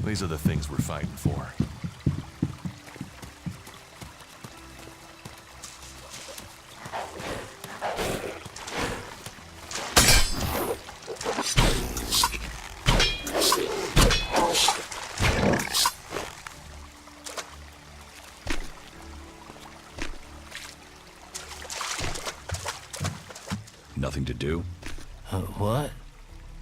These are the things we're fighting for. Nothing to do? What?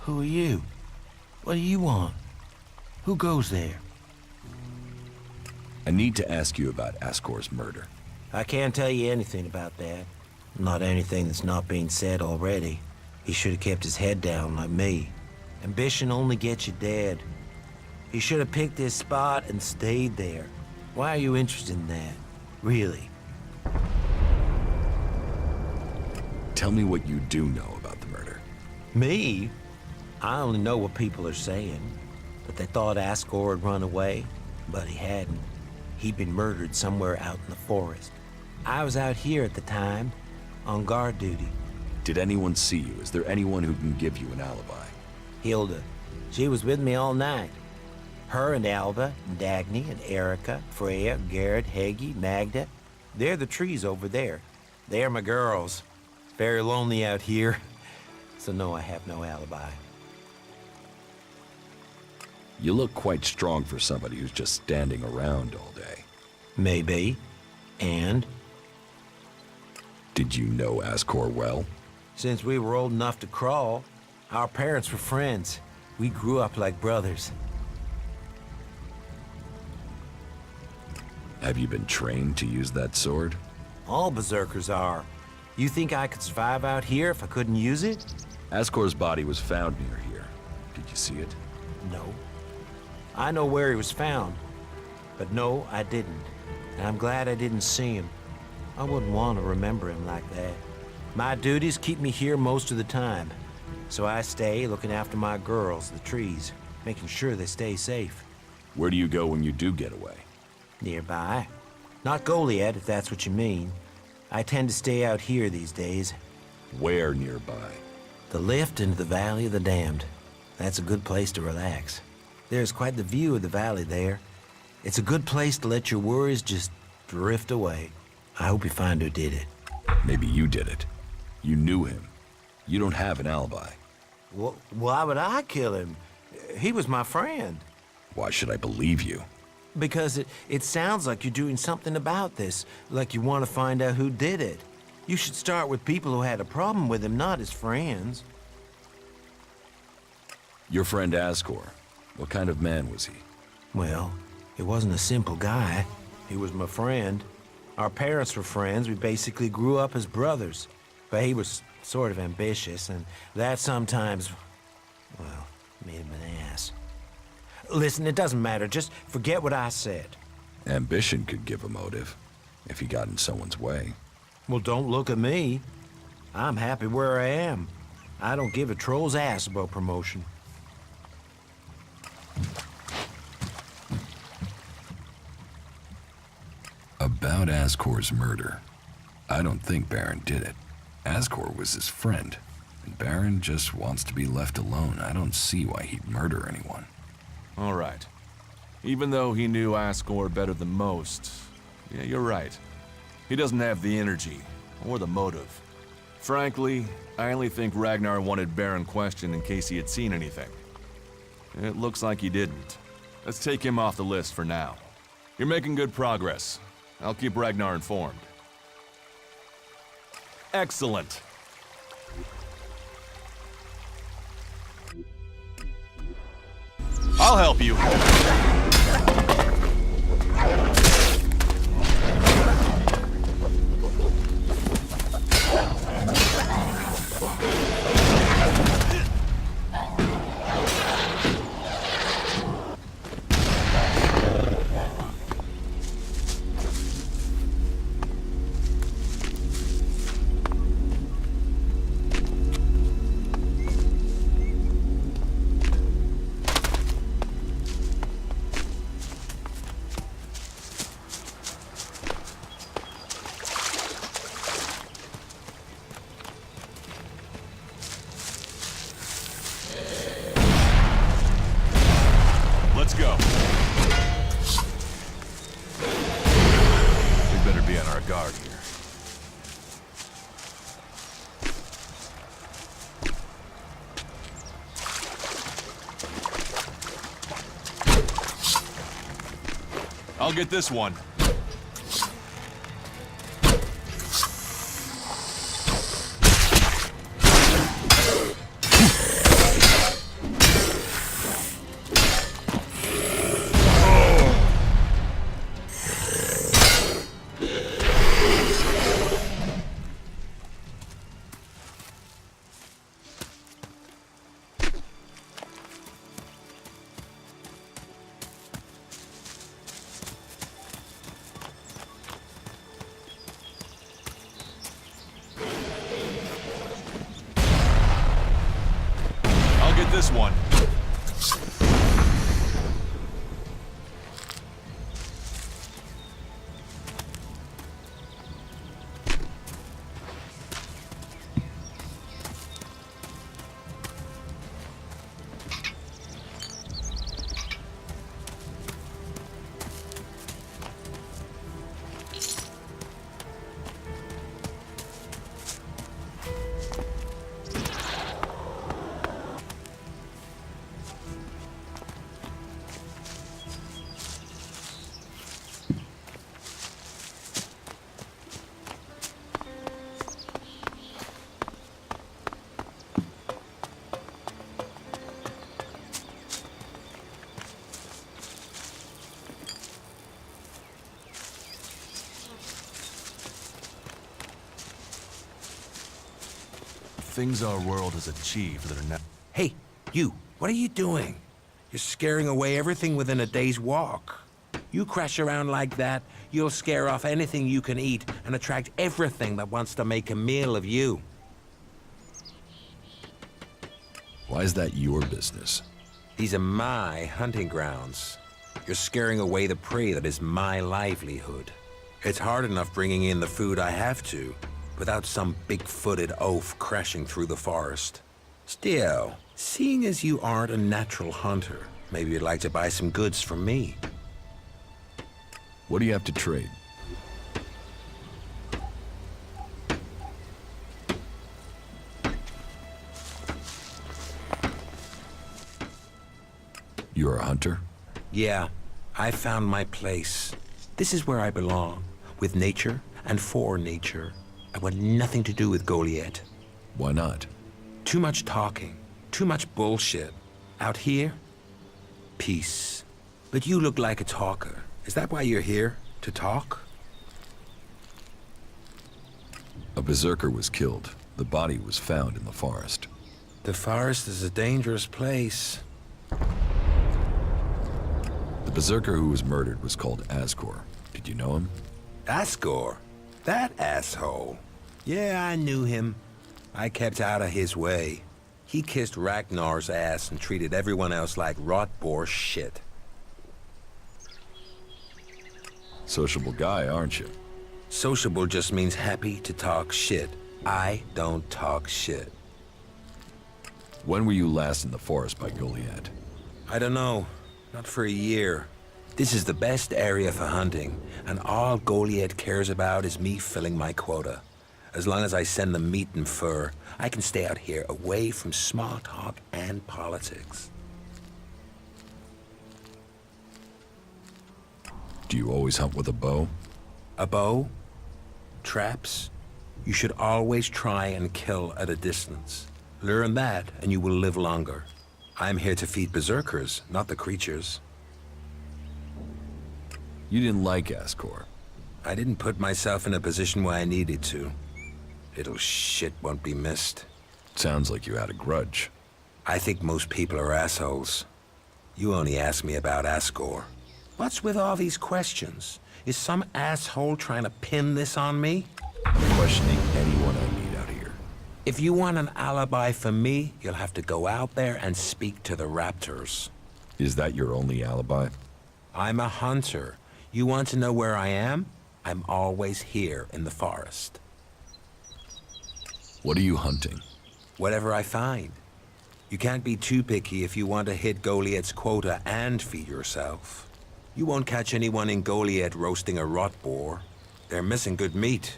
Who are you? What do you want? Who goes there? I need to ask you about Ascor's murder. I can't tell you anything about that. Not anything that's not being said already. He should have kept his head down like me. Ambition only gets you dead. He should have picked his spot and stayed there. Why are you interested in that? Really? Tell me what you do know about the murder. Me? I only know what people are saying. That they thought Ascor had run away, but he hadn't. He'd been murdered somewhere out in the forest. I was out here at the time, on guard duty. Did anyone see you? Is there anyone who can give you an alibi? Hilda. She was with me all night. Her and Alba, and Dagny, and Erica, Freya, Garrett, Heggie, Magda. They're the trees over there. They're my girls. Very lonely out here. So no, I have no alibi. You look quite strong for somebody who's just standing around all day. Maybe. And? Did you know Ascor well? Since we were old enough to crawl, our parents were friends. We grew up like brothers. Have you been trained to use that sword? All berserkers are. You think I could survive out here if I couldn't use it? Ascor's body was found near here. Did you see it? No. I know where he was found. But no, I didn't. And I'm glad I didn't see him. I wouldn't want to remember him like that. My duties keep me here most of the time. So I stay looking after my girls, the trees, making sure they stay safe. Where do you go when you do get away? Nearby. Not Goliad, if that's what you mean. I tend to stay out here these days. Where nearby? The lift into the Valley of the Damned. That's a good place to relax. There's quite the view of the valley there. It's a good place to let your worries just drift away. I hope you find who did it. Maybe you did it. You knew him. You don't have an alibi. Why would I kill him? He was my friend. Why should I believe you? Because it sounds like you're doing something about this, like you want to find out who did it. You should start with people who had a problem with him, not his friends. Your friend Ascor, what kind of man was he? Well, he wasn't a simple guy. He was my friend. Our parents were friends. We basically grew up as brothers. But he was sort of ambitious, and that sometimes, well, made him an ass. Listen, it doesn't matter. Just forget what I said. Ambition could give a motive, if he got in someone's way. Well, don't look at me. I'm happy where I am. I don't give a troll's ass about promotion. About Ascor's murder. I don't think Baron did it. Ascor was his friend, and Baron just wants to be left alone. I don't see why he'd murder anyone. All right. Even though he knew Ascor better than most, yeah, you're right. He doesn't have the energy or the motive. Frankly, I only think Ragnar wanted Baron questioned in case he had seen anything. It looks like he didn't. Let's take him off the list for now. You're making good progress. I'll keep Ragnar informed. Excellent. I'll help you. go. We better be on our guard here. I'll get this one. This one. Things our world has achieved that are now... Hey, you, what are you doing? You're scaring away everything within a day's walk. You crash around like that, you'll scare off anything you can eat and attract everything that wants to make a meal of you. Why is that your business? These are my hunting grounds. You're scaring away the prey that is my livelihood. It's hard enough bringing in the food I have to, without some big-footed oaf crashing through the forest. Still, seeing as you aren't a natural hunter, maybe you'd like to buy some goods from me. What do you have to trade? You're a hunter? Yeah, I found my place. This is where I belong, with nature and for nature. I want nothing to do with Goliath. Why not? Too much talking, too much bullshit. Out here, peace. But you look like a talker. Is that why you're here? To talk? A berserker was killed. The body was found in the forest. The forest is a dangerous place. The berserker who was murdered was called Ascor. Did you know him? Ascor? That asshole. Yeah, I knew him. I kept out of his way. He kissed Ragnar's ass and treated everyone else like rot-bore shit. Sociable guy, aren't you? Sociable just means happy to talk shit. I don't talk shit. When were you last in the forest by Goliath? I don't know. Not for a year. This is the best area for hunting, and all Goliath cares about is me filling my quota. As long as I send them meat and fur, I can stay out here away from small talk and politics. Do you always hunt with a bow? A bow? Traps? You should always try and kill at a distance. Learn that, and you will live longer. I'm here to feed berserkers, not the creatures. You didn't like Ascor. I didn't put myself in a position where I needed to. Little shit won't be missed. Sounds like you had a grudge. I think most people are assholes. You only asked me about Ascor. What's with all these questions? Is some asshole trying to pin this on me? I'm questioning anyone I meet out here. If you want an alibi for me, you'll have to go out there and speak to the raptors. Is that your only alibi? I'm a hunter. You want to know where I am? I'm always here in the forest. What are you hunting? Whatever I find. You can't be too picky if you want to hit Goliath's quota and feed yourself. You won't catch anyone in Goliath roasting a rot boar. They're missing good meat.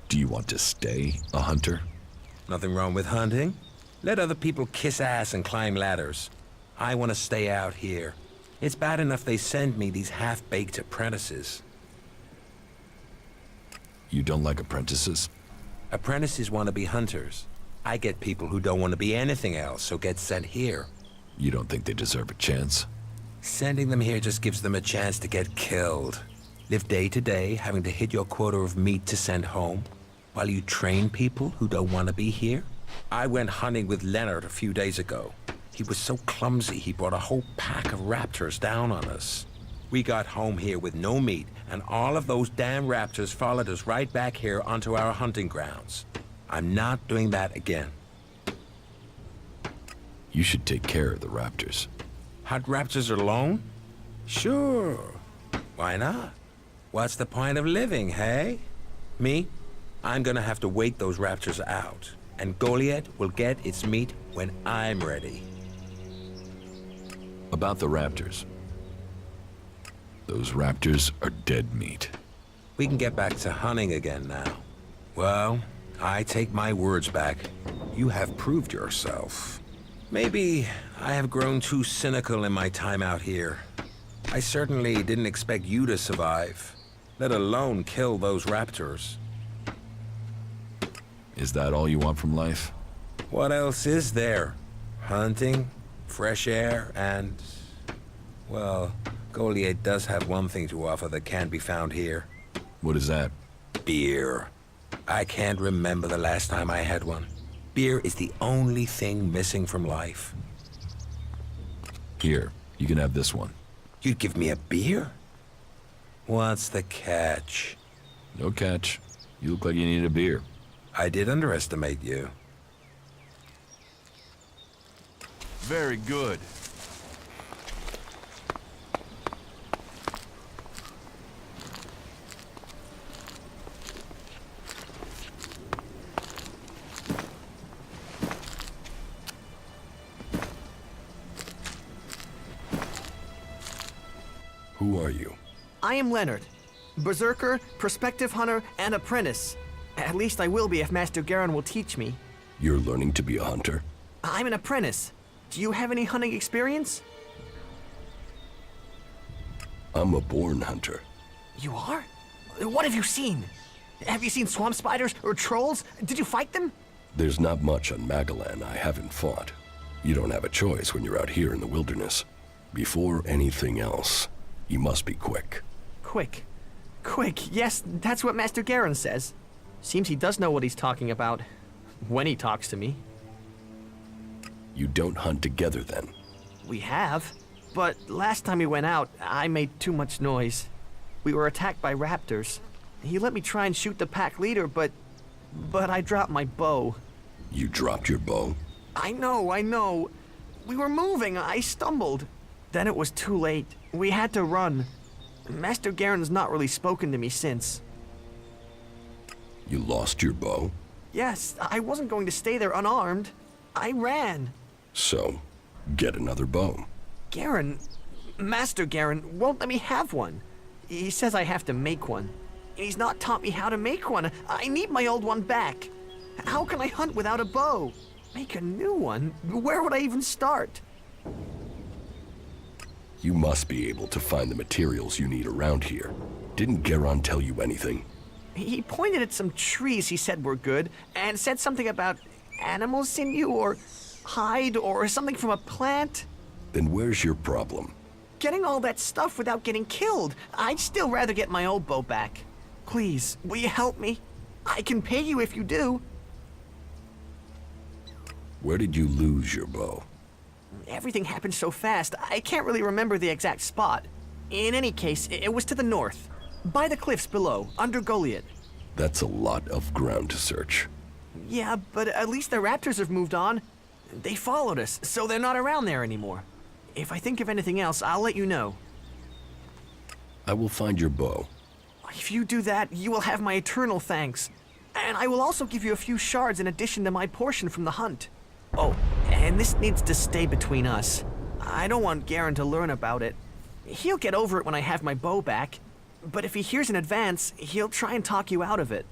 Do you want to stay a hunter? Nothing wrong with hunting. Let other people kiss ass and climb ladders. I want to stay out here. It's bad enough they send me these half-baked apprentices. You don't like apprentices? Apprentices want to be hunters. I get people who don't want to be anything else, so get sent here. You don't think they deserve a chance? Sending them here just gives them a chance to get killed. Live day to day, having to hit your quota of meat to send home, while you train people who don't want to be here? I went hunting with Leonard a few days ago. He was so clumsy, he brought a whole pack of raptors down on us. We got home here with no meat, and all of those damn raptors followed us right back here onto our hunting grounds. I'm not doing that again. You should take care of the raptors. Hunt raptors alone? Sure. Why not? What's the point of living, hey? Me? I'm gonna have to wait those raptors out, and Goliath will get its meat when I'm ready. About the raptors. Those raptors are dead meat. We can get back to hunting again now. Well, I take my words back. You have proved yourself. Maybe I have grown too cynical in my time out here. I certainly didn't expect you to survive, let alone kill those raptors. Is that all you want from life? What else is there? Hunting, fresh air, and... well, Goliath does have one thing to offer that can't be found here. What is that? Beer. I can't remember the last time I had one. Beer is the only thing missing from life. Here, you can have this one. You'd give me a beer? What's the catch? No catch. You look like you need a beer. I did underestimate you. Very good. Who are you? I am Leonard. Berserker, prospective hunter, and apprentice. At least I will be if Master Garin will teach me. You're learning to be a hunter? I'm an apprentice. Do you have any hunting experience? I'm a born hunter. You are? What have you seen? Have you seen swamp spiders or trolls? Did you fight them? There's not much on Magalan I haven't fought. You don't have a choice when you're out here in the wilderness. Before anything else, you must be quick. Quick. Quick, yes, that's what Master Garin says. Seems he does know what he's talking about. When he talks to me. You don't hunt together then? We have. But last time we went out, I made too much noise. We were attacked by raptors. He let me try and shoot the pack leader, but I dropped my bow. You dropped your bow? I know. We were moving, I stumbled. Then it was too late. We had to run. Master Garin's not really spoken to me since. You lost your bow? Yes, I wasn't going to stay there unarmed. I ran. So, get another bow. Garin, Master Garin, won't let me have one. He says I have to make one. He's not taught me how to make one. I need my old one back. How can I hunt without a bow? Make a new one? Where would I even start? You must be able to find the materials you need around here. Didn't Garon tell you anything? He pointed at some trees he said were good, and said something about animal sinew or hide or something from a plant. Then where's your problem? Getting all that stuff without getting killed. I'd still rather get my old bow back. Please, will you help me? I can pay you if you do. Where did you lose your bow? Everything happened so fast, I can't really remember the exact spot. In any case, it was to the north. By the cliffs below, under Goliath. That's a lot of ground to search. Yeah, but at least the raptors have moved on. They followed us, so they're not around there anymore. If I think of anything else, I'll let you know. I will find your bow. If you do that, you will have my eternal thanks. And I will also give you a few shards in addition to my portion from the hunt. Oh, and this needs to stay between us. I don't want Garen to learn about it. He'll get over it when I have my bow back. But if he hears in advance, he'll try and talk you out of it.